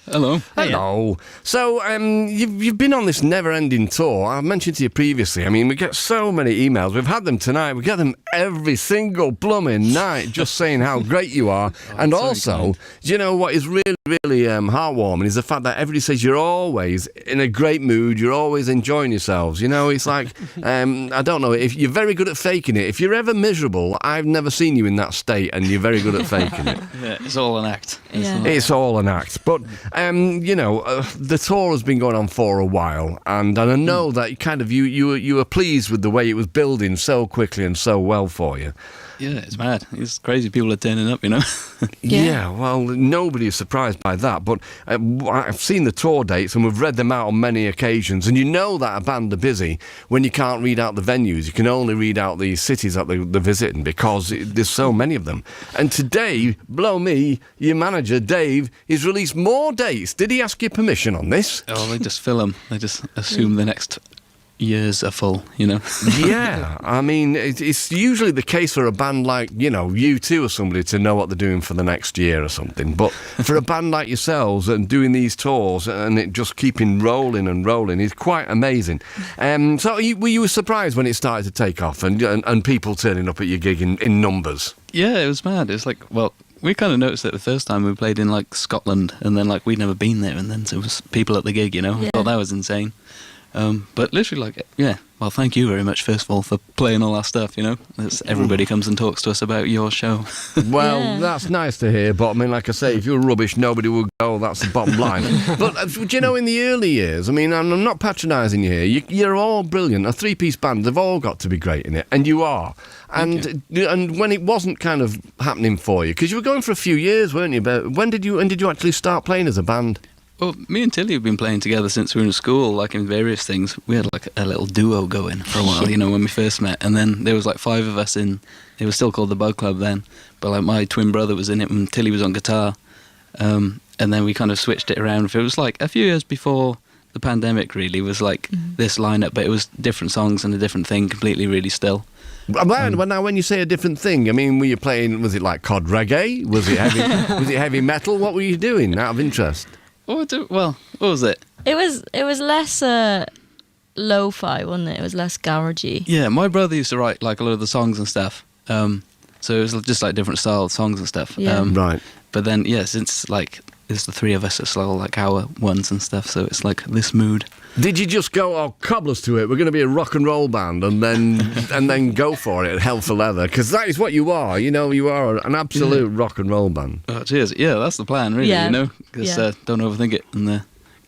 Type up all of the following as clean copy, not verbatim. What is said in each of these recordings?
Hello. Hello. So, you've been on this never-ending tour. I've mentioned to you previously, I mean, we get so many emails. We've had them tonight. We get them every single blooming night just saying how great you are. And also, do you know what is really, really heartwarming is the fact that everybody says you're always in a great mood, you're always enjoying yourselves. You know, it's like, I don't know, if you're very good at faking it. If you're ever miserable, I've never seen you in that state, and you're very good at faking it. Yeah, it's all an act. It's all an act. But, the tour has been going on for a while, and I know that you were pleased with the way it was building so quickly and so well for you. Yeah, it's mad. It's crazy people are turning up, you know. Yeah, well, nobody is surprised by that, but I've seen the tour dates and we've read them out on many occasions, and you know that a band are busy when you can't read out the venues. You can only read out the cities that they're visiting because there's so many of them. And today, blow me, your manager, Dave, he's released more dates. Did he ask your permission on this? Oh, they just fill them. They just assume the next years are full, you know. Yeah, I mean, it's usually the case for a band like, U2 or somebody to know what they're doing for the next year or something. But for a band like yourselves and doing these tours and it just keeping rolling and rolling is quite amazing. So were you surprised when it started to take off and people turning up at your gig in numbers? Yeah, it was mad. It's like, well, we kind of noticed it the first time we played in, like, Scotland, and then, like, we'd never been there, and then there was people at the gig, you know. Yeah. I thought that was insane. But literally, well, thank you very much, first of all, for playing all our stuff, you know. Everybody comes and talks to us about your show. Well, that's nice to hear, but I mean, like I say, if you're rubbish, nobody will go, that's the bottom line. But, do you know, in the early years, I mean, I'm not patronising you here, you're all brilliant, a three-piece band, they've all got to be great in it, and you are. And when it wasn't kind of happening for you, because you were going for a few years, weren't you? But when did you actually start playing as a band? Well, me and Tilly have been playing together since we were in school, like in various things. We had like a little duo going for a while, you know, when we first met. And then there was like 5 of us in, it was still called the Bug Club then, but like my twin brother was in it and Tilly was on guitar. And then we kind of switched it around. It was like a few years before the pandemic really was like this lineup, but it was different songs and a different thing completely really still. Now, when you say a different thing, I mean, were you playing, was it like cod reggae? Was it heavy metal? What were you doing out of interest? Well, what was it? It was less lo-fi, wasn't it? It was less garagey. Yeah, my brother used to write like a lot of the songs and stuff. So it was just like different style songs and stuff. Yeah. Right. But then, since like it's the 3 of us, it's all like our ones and stuff. So it's like this mood. Did you just go, oh, cobblers to it, we're going to be a rock and roll band, and then go for it, hell for leather? Because that is what you are, you know, you are an absolute rock and roll band. Oh, cheers. Yeah, that's the plan, really, you know? Because don't overthink it and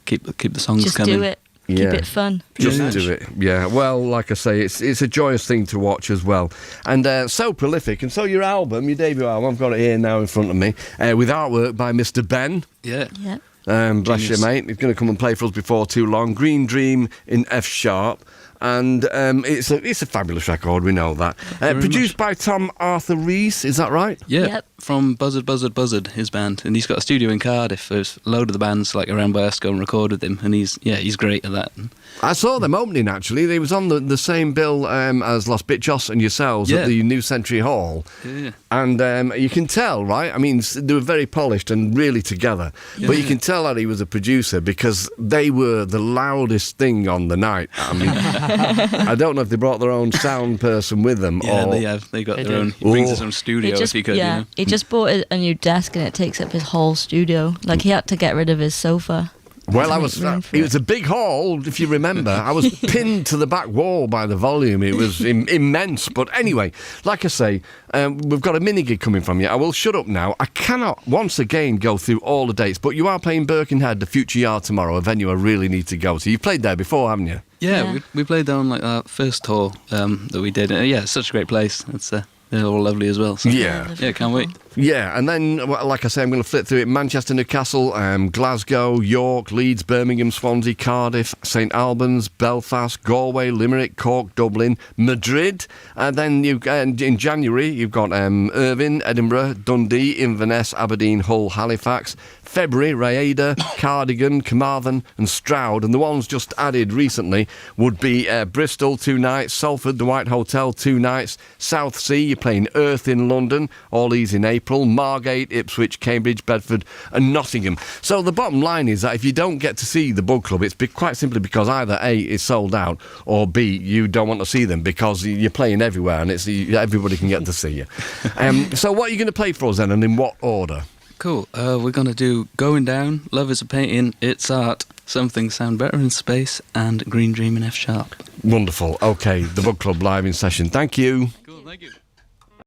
keep the songs Just coming. do it. Keep it fun. Just do it. Yeah. Well, like I say, it's a joyous thing to watch as well, and so prolific. And so your album, your debut album, I've got it here now in front of me, with artwork by Mr. Ben. Yeah. Yeah. Bless you, mate. He's going to come and play for us before too long. Green Dream in F sharp. And it's a fabulous record, we know that. Produced by Tom Arthur Rees, is that right? Yeah, Yep. from Buzzard, his band. And he's got a studio in Cardiff. There's a load of the bands like around by us go and record with him. And he's great at that. I saw them opening, actually. They was on the same bill as Los Bichos and yourselves at the New Century Hall. Yeah. And you can tell, right? I mean, they were very polished and really together. Yeah. But you can tell that he was a producer because they were the loudest thing on the night. I mean, I don't know if they brought their own sound person with them. Yeah, or... they have. They got their own. He brings his own studio if he could. Yeah, you know? he just bought a new desk and it takes up his whole studio. Like, he had to get rid of his sofa. Well, it was a big hall, if you remember. I was pinned to the back wall by the volume. It was immense. But anyway, like I say, we've got a mini-gig coming from you. I will shut up now. I cannot, once again, go through all the dates, but you are playing Birkenhead, the Future Yard tomorrow, a venue I really need to go to. You've played there before, haven't you? Yeah. We played there on like our first tour that we did. It's such a great place. They're all lovely as well. So. Yeah, can't wait. Yeah, and then, like I say, I'm going to flip through it. Manchester, Newcastle, Glasgow, York, Leeds, Birmingham, Swansea, Cardiff, St Albans, Belfast, Galway, Limerick, Cork, Dublin, Madrid. And then in January, you've got Irvine, Edinburgh, Dundee, Inverness, Aberdeen, Hull, Halifax. February, Raeda, Cardigan, Carmarthen and Stroud. And the ones just added recently would be Bristol, 2 nights, Salford, the White Hotel, 2 nights, Southsea, you're playing Earth in London, All Easy in April. April, Margate, Ipswich, Cambridge, Bedford and Nottingham. So the bottom line is that if you don't get to see the Bug Club, it's quite simply because either A, it's sold out, or B, you don't want to see them because you're playing everywhere and everybody can get to see you. So what are you going to play for us then, and in what order? Cool. We're going to do Going Down, Love is a Painting, It's Art, Some Things Sound Better in Space, and Green Dream in F sharp. Wonderful. Okay, the Bug Club live in session. Thank you. Cool, thank you.